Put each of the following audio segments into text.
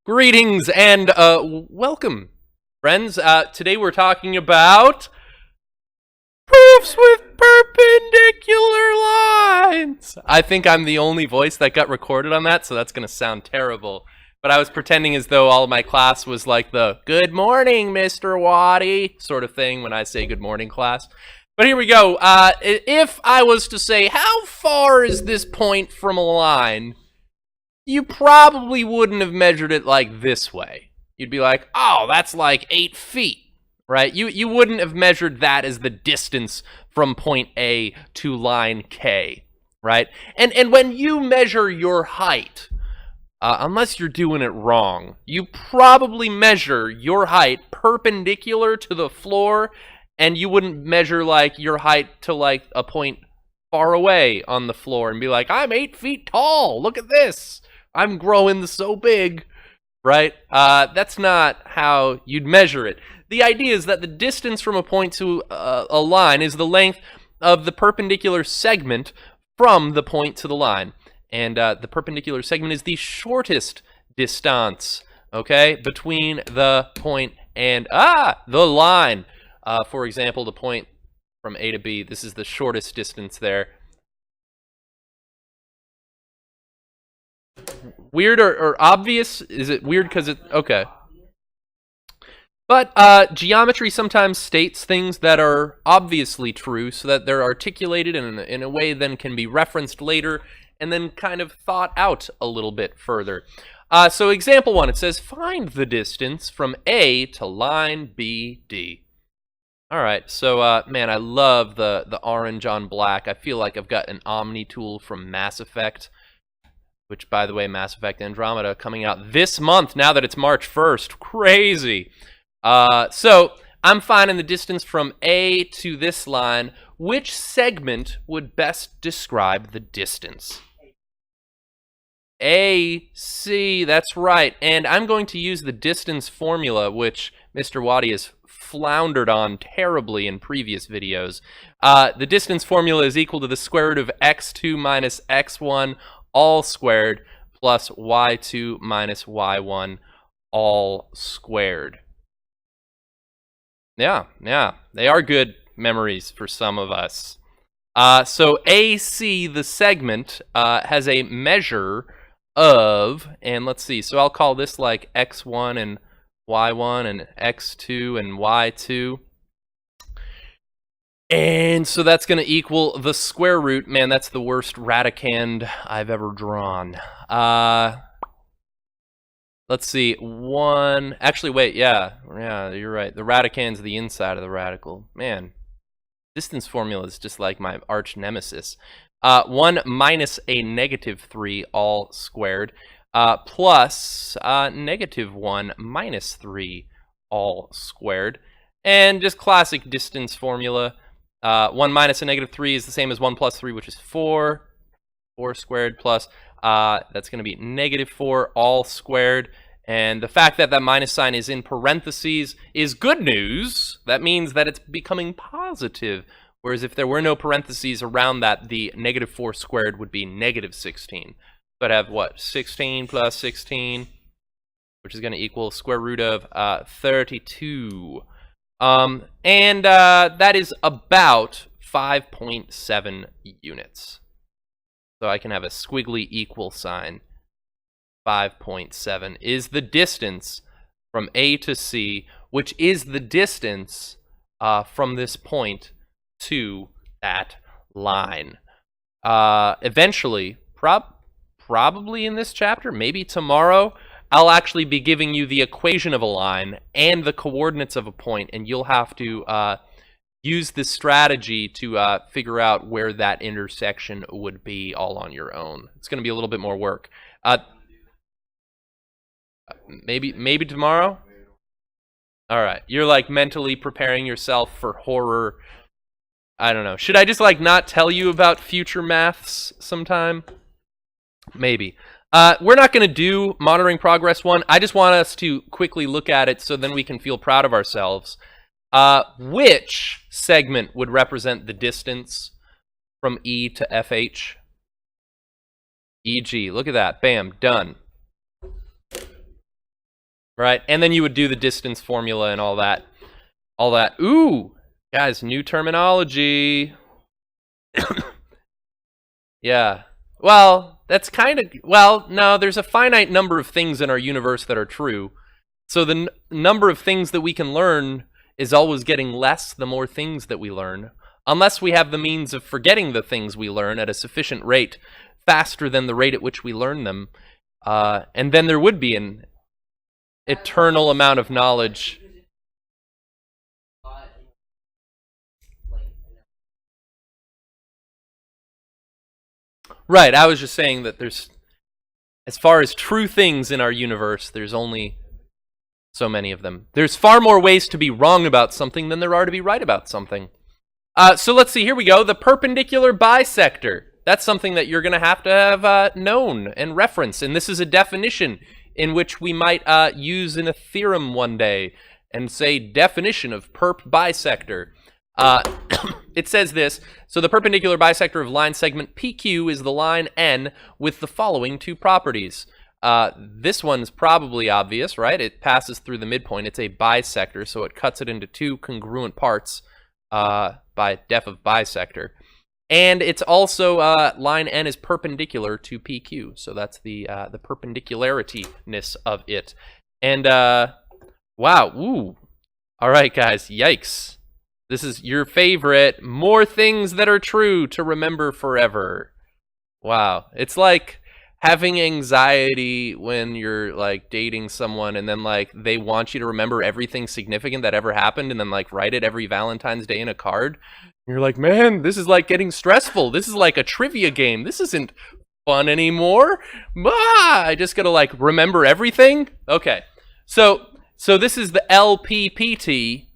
Greetings and welcome, friends. Today we're talking about proofs with perpendicular lines. I think I'm the only voice that got recorded on that, so that's going to sound terrible. But I was pretending as though all of my class was like the "Good morning, Mr. Waddy" sort of thing when I say "Good morning, class." But here we go. If I was to say, how far is this point from a line? You probably wouldn't have measured it like this way. You'd be like, oh, that's like 8 feet, right? You wouldn't have measured that as the distance from point A to line K, right? And when you measure your height, unless you're doing it wrong, you probably measure your height perpendicular to the floor, and you wouldn't measure like your height to like a point far away on the floor and be like, I'm 8 feet tall, look at this. I'm growing so big, right? That's not how you'd measure it. The idea is that the distance from a point to a line is the length of the perpendicular segment from the point to the line. And the perpendicular segment is the shortest distance, okay, between the point and the line. For example, the point from A to B, this is the shortest distance there. Weird or obvious? Is it weird because it... Okay. But geometry sometimes states things that are obviously true so that they're articulated in a way then can be referenced later and then kind of thought out a little bit further. So example 1, it says, find the distance from A to line BD. All right, so man, I love the orange on black. I feel like I've got an Omni tool from Mass Effect. Which, by the way, Mass Effect Andromeda coming out this month, now that it's March 1st. Crazy. So, I'm finding the distance from A to this line. Which segment would best describe the distance? AC, that's right. And I'm going to use the distance formula, which Mr. Waddy has floundered on terribly in previous videos. The distance formula is equal to the square root of x2 minus x1 all squared plus y2 minus y1 all squared. Yeah, they are good memories for some of us. So AC, the segment, has a measure of, and let's see, so I'll call this like x1 and y1 and x2 and y2. And so that's going to equal the square root. Man, that's the worst radicand I've ever drawn. Let's see. Actually, wait. Yeah, you're right. The radicand's the inside of the radical. Man, distance formula is just like my arch nemesis. 1 minus a negative 3 all squared plus negative 1 minus 3 all squared. And just classic distance formula. 1 minus a negative 3 is the same as 1 plus 3, which is 4. 4 squared plus, that's going to be negative 4 all squared. And the fact that that minus sign is in parentheses is good news. That means that it's becoming positive. Whereas if there were no parentheses around that, the negative 4 squared would be negative 16. So I'd have, what, 16 plus 16, which is going to equal square root of 32. And that is about 5.7 units. So I can have a squiggly equal sign. 5.7 is the distance from A to C, which is the distance from this point to that line. Eventually, probably in this chapter, maybe tomorrow, I'll actually be giving you the equation of a line and the coordinates of a point, and you'll have to use this strategy to figure out where that intersection would be all on your own. It's going to be a little bit more work. Maybe tomorrow? All right. You're like mentally preparing yourself for horror. I don't know. Should I just like not tell you about future maths sometime? Maybe. We're not going to do monitoring progress 1. I just want us to quickly look at it so then we can feel proud of ourselves. Which segment would represent the distance from E to FH? EG. Look at that. Bam. Done. right? And then you would do the distance formula and all that. All that. Ooh, guys, new terminology. Yeah. Well, that's kind of... Well, no, there's a finite number of things in our universe that are true. So the number of things that we can learn is always getting less the more things that we learn. Unless we have the means of forgetting the things we learn at a sufficient rate, faster than the rate at which we learn them. And then there would be an eternal amount of knowledge. Right, I was just saying that there's, as far as true things in our universe, there's only so many of them. There's far more ways to be wrong about something than there are to be right about something. So let's see, here we go. The perpendicular bisector. That's something that you're going to have known and reference. And this is a definition in which we might use in a theorem one day and say definition of perp bisector. It says this: so the perpendicular bisector of line segment PQ is the line N with the following two properties. This one's probably obvious, right? It passes through the midpoint. It's a bisector, so it cuts it into two congruent parts by def of bisector. And it's also, line N is perpendicular to PQ, so that's the perpendicularity-ness of it. And, wow, ooh. All right, guys, yikes. This is your favorite, more things that are true to remember forever. Wow, it's like having anxiety when you're, like, dating someone and then, like, they want you to remember everything significant that ever happened and then, like, write it every Valentine's Day in a card. You're like, man, this is, like, getting stressful. This is like a trivia game. This isn't fun anymore. I just gotta, like, remember everything? Okay, so this is the LPPT.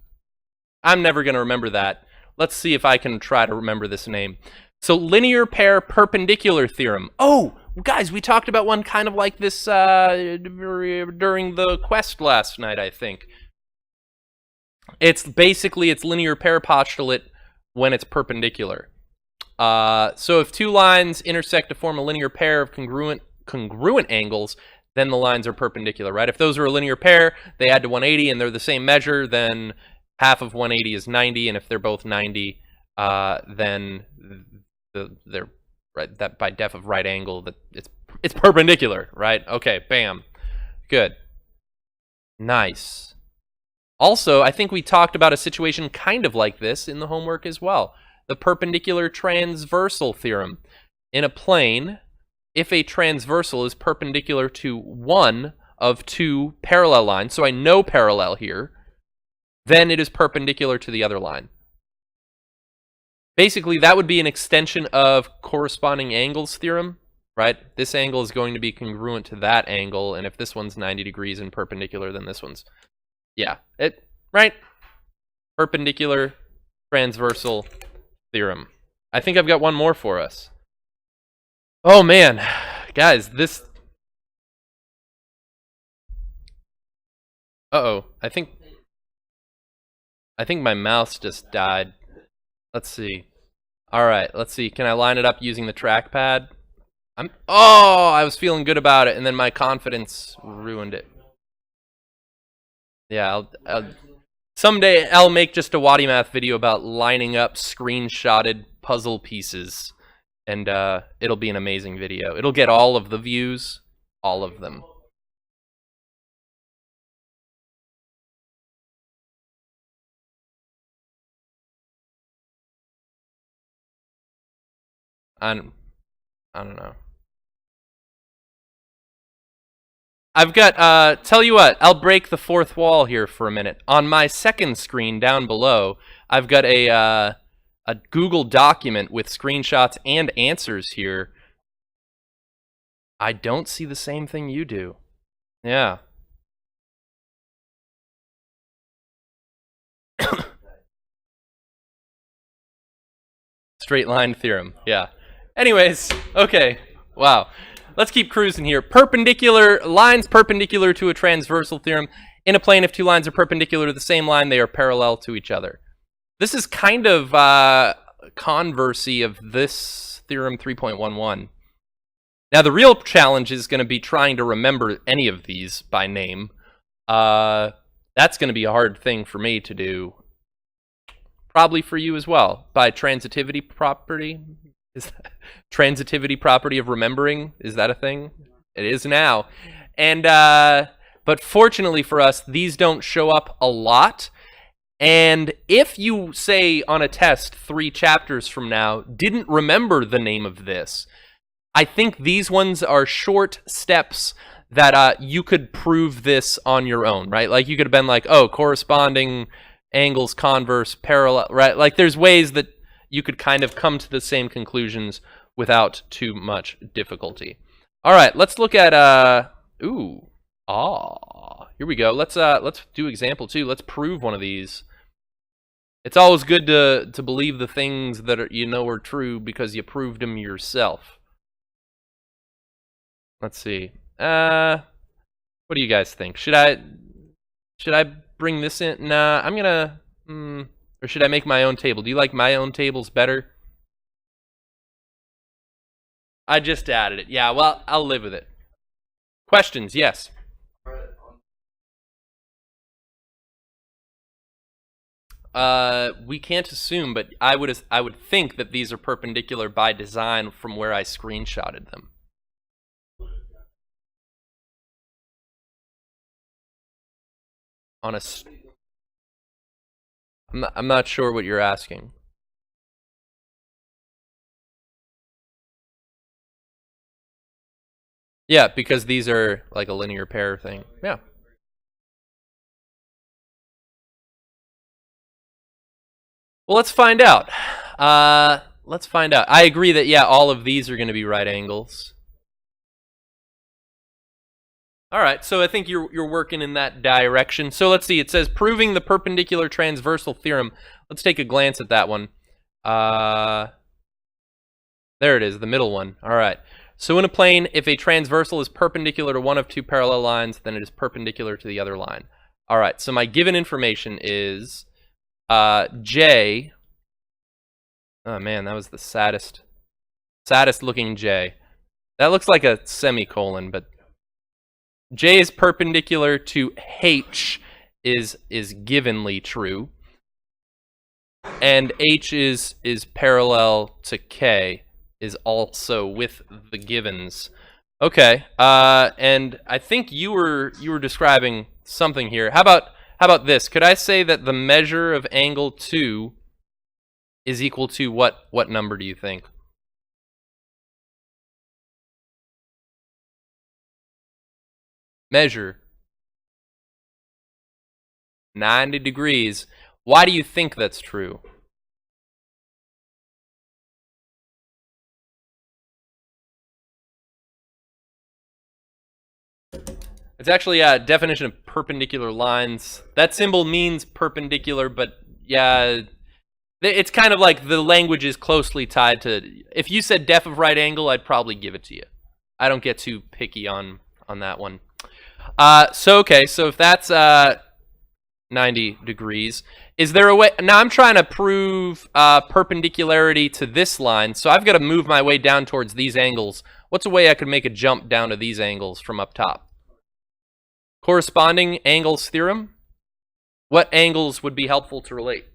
I'm never gonna remember that. Let's see if I can try to remember this name. So, linear pair perpendicular theorem. Oh, guys, we talked about one kind of like this during the quest last night, I think. It's basically its linear pair postulate when it's perpendicular. So if two lines intersect to form a linear pair of congruent angles, then the lines are perpendicular, right? If those are a linear pair, they add to 180 and they're the same measure, then half of 180 is 90, and if they're both 90, then they're right, that by def of right angle, that it's perpendicular, right? Okay, bam. Good. Nice. Also, I think we talked about a situation kind of like this in the homework as well. The perpendicular transversal theorem. In a plane, if a transversal is perpendicular to one of two parallel lines, so I know parallel here, then it is perpendicular to the other line. Basically, that would be an extension of corresponding angles theorem, right? This angle is going to be congruent to that angle, and if this one's 90 degrees and perpendicular, then this one's... Yeah, right? Perpendicular transversal theorem. I think I've got one more for us. Oh man, guys, this... Uh-oh, I think my mouse just died. Let's see. Alright, let's see. Can I line it up using the trackpad? I was feeling good about it, and then my confidence ruined it. Yeah, someday I'll make just a Waddy Math video about lining up screenshotted puzzle pieces, and it'll be an amazing video. It'll get all of the views, all of them. I don't know. I've got, tell you what, I'll break the fourth wall here for a minute. On my second screen down below, I've got a Google document with screenshots and answers here. I don't see the same thing you do. Yeah. Straight line theorem, yeah. Anyways, okay, wow. Let's keep cruising here. Perpendicular, lines perpendicular to a transversal theorem. In a plane, if two lines are perpendicular to the same line, they are parallel to each other. This is kind of conversy of this theorem 3.11. Now, the real challenge is going to be trying to remember any of these by name. That's going to be a hard thing for me to do. Probably for you as well. By transitivity property. Transitivity property of remembering. Is that a thing? It is now. And but fortunately for us, these don't show up a lot. And if you, say, on a test 3 chapters from now, didn't remember the name of this, I think these ones are short steps that you could prove this on your own, right? Like, you could have been like, oh, corresponding angles, converse, parallel, right? Like, there's ways that you could kind of come to the same conclusions without too much difficulty. All right, let's look at, here we go. Let's do example 2. Let's prove one of these. It's always good to believe the things that are true because you proved them yourself. Let's see. What do you guys think? Should I bring this in? Nah, I'm gonna. Or should I make my own table? Do you like my own tables better? I just added it. Yeah, well, I'll live with it. Questions? Yes. We can't assume, but I would think that these are perpendicular by design from where I screenshotted them. I'm not sure what you're asking. Yeah, because these are like a linear pair thing. Yeah. Well, let's find out. Let's find out. I agree that, yeah, all of these are going to be right angles. All right, so I think you're working in that direction. So let's see. It says proving the perpendicular transversal theorem. Let's take a glance at that one. There it is, the middle one. All right. So in a plane, if a transversal is perpendicular to one of 2 parallel lines, then it is perpendicular to the other line. All right, so my given information is J. Oh man, that was the saddest looking J. That looks like a semicolon, but J is perpendicular to H is givenly true, and H is parallel to K is also with the givens. Okay, and I think you were describing something here. How about this? Could I say that the measure of angle 2 is equal to what number do you think? Measure 90 degrees. Why do you think that's true? It's actually a definition of perpendicular lines. That symbol means perpendicular, but yeah, it's kind of like the language is closely tied to. If you said def of right angle, I'd probably give it to you. I don't get too picky on that one. So if that's 90 degrees, is there a way? Now I'm trying to prove perpendicularity to this line, so I've got to move my way down towards these angles. What's a way I could make a jump down to these angles from up top? Corresponding angles theorem? What angles would be helpful to relate?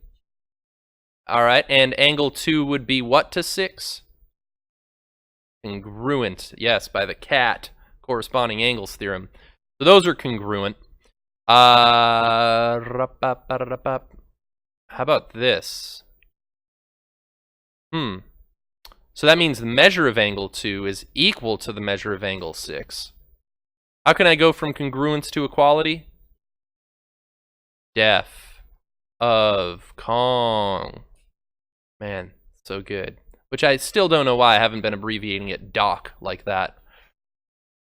All right, and angle 2 would be what to 6? Congruent, yes, by the cat corresponding angles theorem. So those are congruent. How about this? So that means the measure of angle 2 is equal to the measure of angle 6. How can I go from congruence to equality? Def of Kong. Man, so good. Which I still don't know why I haven't been abbreviating it doc like that.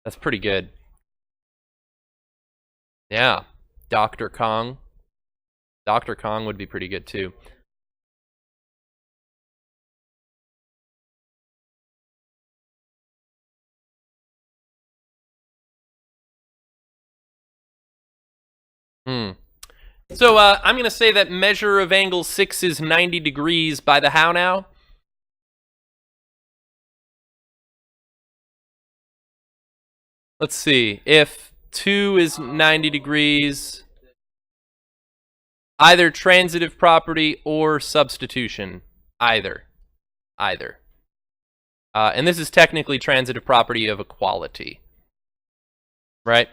That's pretty good. Yeah, Dr. Kong. Dr. Kong would be pretty good too. So I'm going to say that measure of angle 6 is 90 degrees by the how now? Let's see. If 2 is 90 degrees. Either transitive property or substitution. Either. And this is technically transitive property of equality. Right?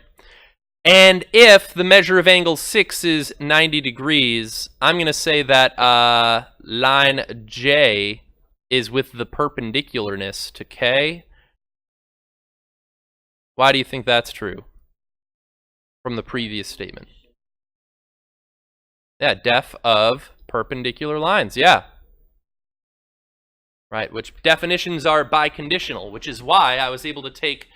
And if the measure of angle 6 is 90 degrees, I'm going to say that line J is with the perpendicularness to K. Why do you think that's true? From the previous statement. Yeah, def of perpendicular lines, yeah. Right, which definitions are biconditional, which is why I was able to take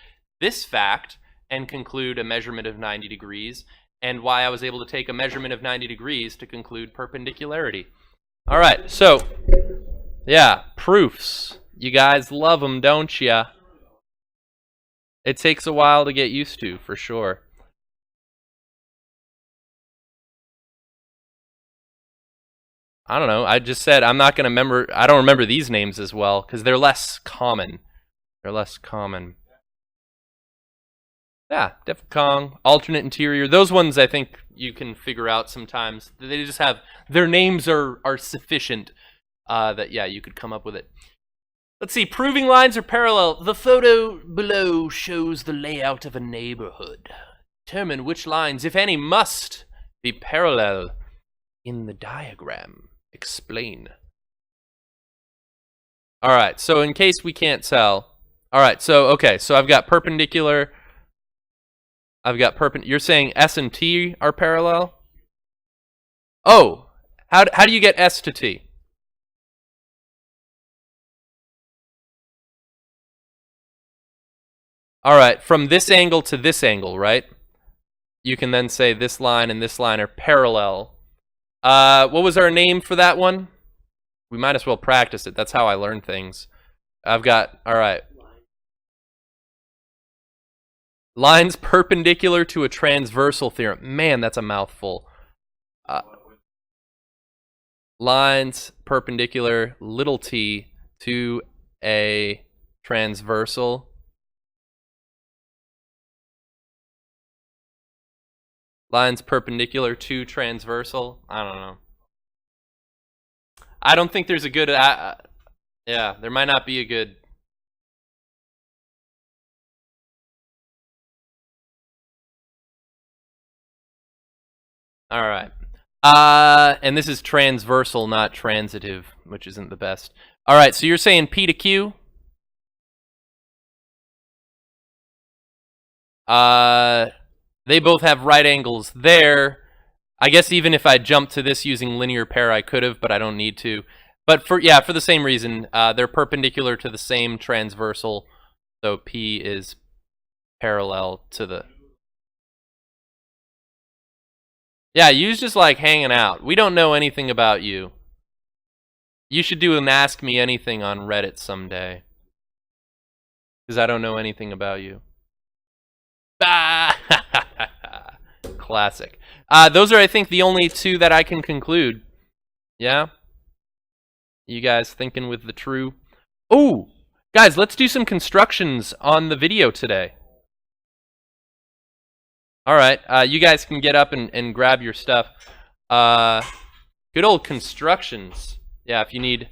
this fact and conclude a measurement of 90 degrees, and why I was able to take a measurement of 90 degrees to conclude perpendicularity. All right, so, yeah, proofs. You guys love them, don't ya? It takes a while to get used to, for sure. I don't know. I just said I'm not going to remember. I don't remember these names as well because they're less common. Yeah, Def Kong, alternate interior. Those ones I think you can figure out sometimes. They just have their names are sufficient that yeah, you could come up with it. Let's see. Proving lines are parallel. The photo below shows the layout of a neighborhood. Determine which lines, if any, must be parallel in the diagram. Explain. All right, so in case we can't tell. All right, so okay, so I've got perpendicular. You're saying S and T are parallel? Oh, how do you get S to T? All right, from this angle to this angle, right? You can then say this line and this line are parallel. What was our name for that one? We might as well practice it. That's how I learn things. I've got, all right. Lines perpendicular to a transversal theorem. Man, that's a mouthful. Lines perpendicular, little t, to a transversal. Lines perpendicular to transversal. I don't know. I don't think there's a good... yeah, there might not be a good... All right. And this is transversal, not transitive, which isn't the best. All right, so you're saying P to Q? They both have right angles there. I guess even if I jumped to this using linear pair, I could have, but I don't need to. But for the same reason, they're perpendicular to the same transversal, so P is parallel to the... Yeah, you's just like hanging out. We don't know anything about you. You should do an Ask Me Anything on Reddit someday. Because I don't know anything about you. Classic. Those are, I think, the only two that I can conclude. Yeah? You guys thinking with the true... Oh! Guys, let's do some constructions on the video today. Alright, you guys can get up and grab your stuff. Good old constructions. Yeah, if you need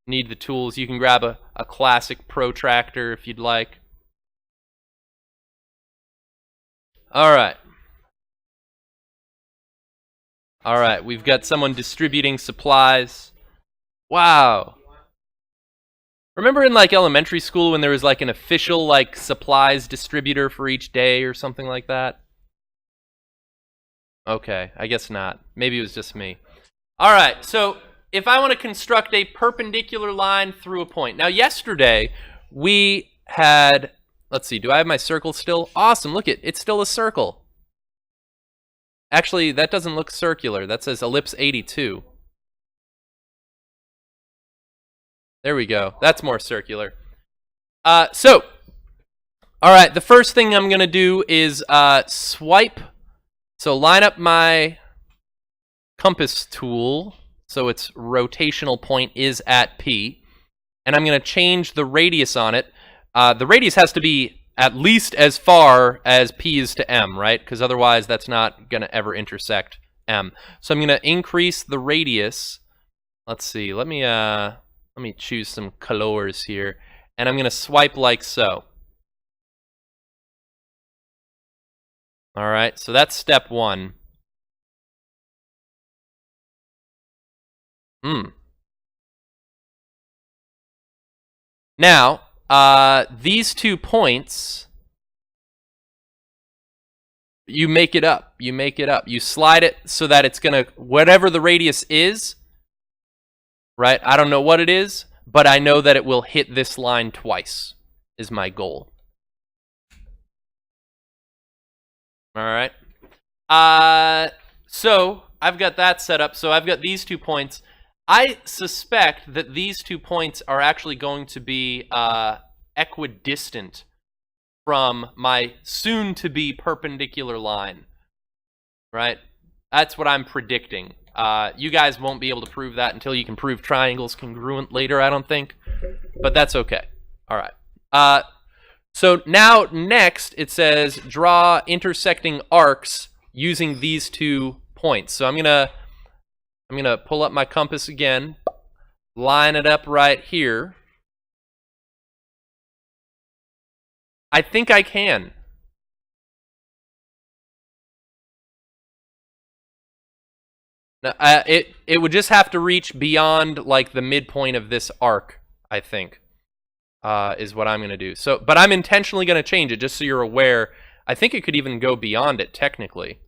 the tools, you can grab a classic protractor if you'd like. Alright. Alright, we've got someone distributing supplies. Wow. Remember in like elementary school when there was like an official like supplies distributor for each day or something like that? Okay, I guess not. Maybe it was just me. Alright, so if I want to construct a perpendicular line through a point. Now yesterday we had... Let's see, do I have my circle still? Awesome, look it's still a circle. Actually, that doesn't look circular. That says ellipse 82. There we go. That's more circular. So, all right, the first thing I'm going to do is swipe. So line up my compass tool so its rotational point is at P. And I'm going to change the radius on it. The radius has to be at least as far as P is to M, right? Because otherwise that's not going to ever intersect M. So I'm going to increase the radius. Let's see. Let me choose some colors here. And I'm going to swipe like so. All right, so that's step one. Now, these 2 points, you make it up. You make it up. You slide it so that it's going to, whatever the radius is, right? I don't know what it is, but I know that it will hit this line twice, is my goal. All right. So I've got that set up. So I've got these 2 points. I suspect that these 2 points are actually going to be equidistant from my soon-to-be perpendicular line, right? That's what I'm predicting. You guys won't be able to prove that until you can prove triangles congruent later, I don't think, but that's okay. All right. So now next it says draw intersecting arcs using these 2 points. So I'm gonna pull up my compass again, line it up right here. I think I can. Now, it would just have to reach beyond like the midpoint of this arc, I think, is what I'm gonna do. So, but I'm intentionally gonna change it just so you're aware. I think it could even go beyond it technically,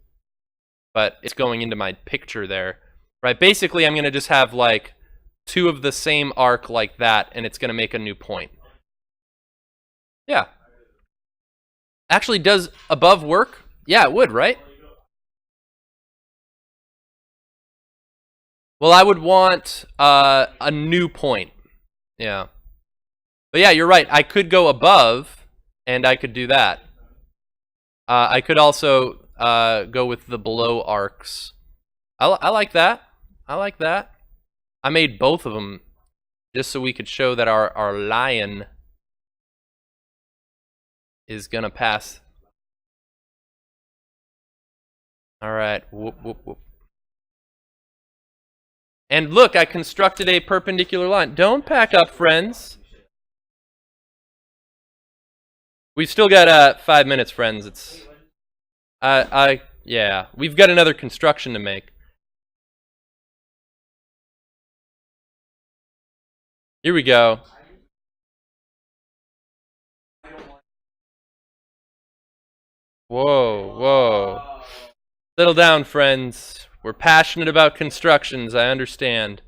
but it's going into my picture there. Right, basically I'm going to just have like 2 of the same arc like that, and it's going to make a new point. Yeah. Actually, does above work? Yeah, it would, right? Well, I would want a new point. Yeah. But yeah, you're right. I could go above, and I could do that. I could also go with the below arcs. I like that. I like that. I made both of them just so we could show that our lion is going to pass. All right. Whoop, whoop, whoop. And look, I constructed a perpendicular line. Don't pack up, friends. We've still got 5 minutes, friends. It's yeah, we've got another construction to make. Here we go. Whoa, whoa. Settle down, friends. We're passionate about constructions, I understand.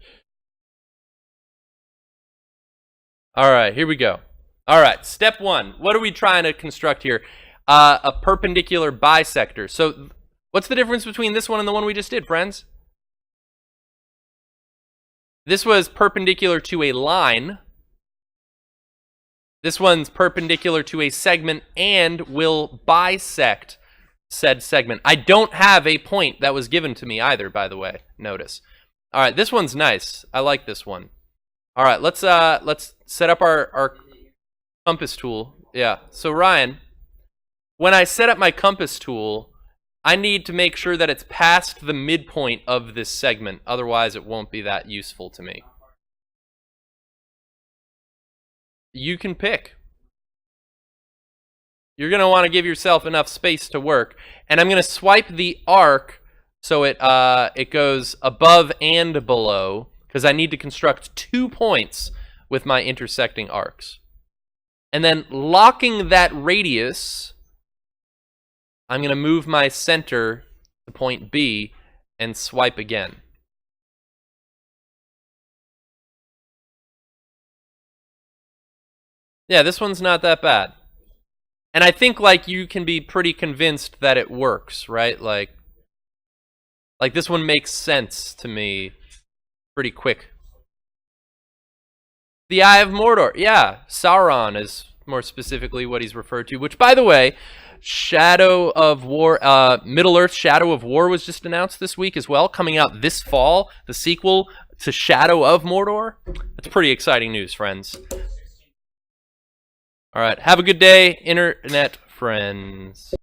All right, here we go. All right, step 1. What are we trying to construct here? A perpendicular bisector. So what's the difference between this one and the one we just did, friends? This was perpendicular to a line. This one's perpendicular to a segment and will bisect said segment. I don't have a point that was given to me either, by the way. Notice. All right, this one's nice. I like this one. All right, let's set up our compass tool. Yeah. So Ryan, when I set up my compass tool, I need to make sure that it's past the midpoint of this segment. Otherwise, it won't be that useful to me. You can pick. You're going to want to give yourself enough space to work. And I'm going to swipe the arc so it goes above and below, because I need to construct 2 points with my intersecting arcs. And then locking that radius, I'm going to move my center to point B and swipe again. Yeah, this one's not that bad. And I think like you can be pretty convinced that it works, right? Like this one makes sense to me pretty quick. The Eye of Mordor. Yeah, Sauron is more specifically what he's referred to, which, by the way, Shadow of War, Middle-earth Shadow of War was just announced this week as well, coming out this fall, the sequel to Shadow of Mordor. That's pretty exciting news, friends. All right. Have a good day, internet friends.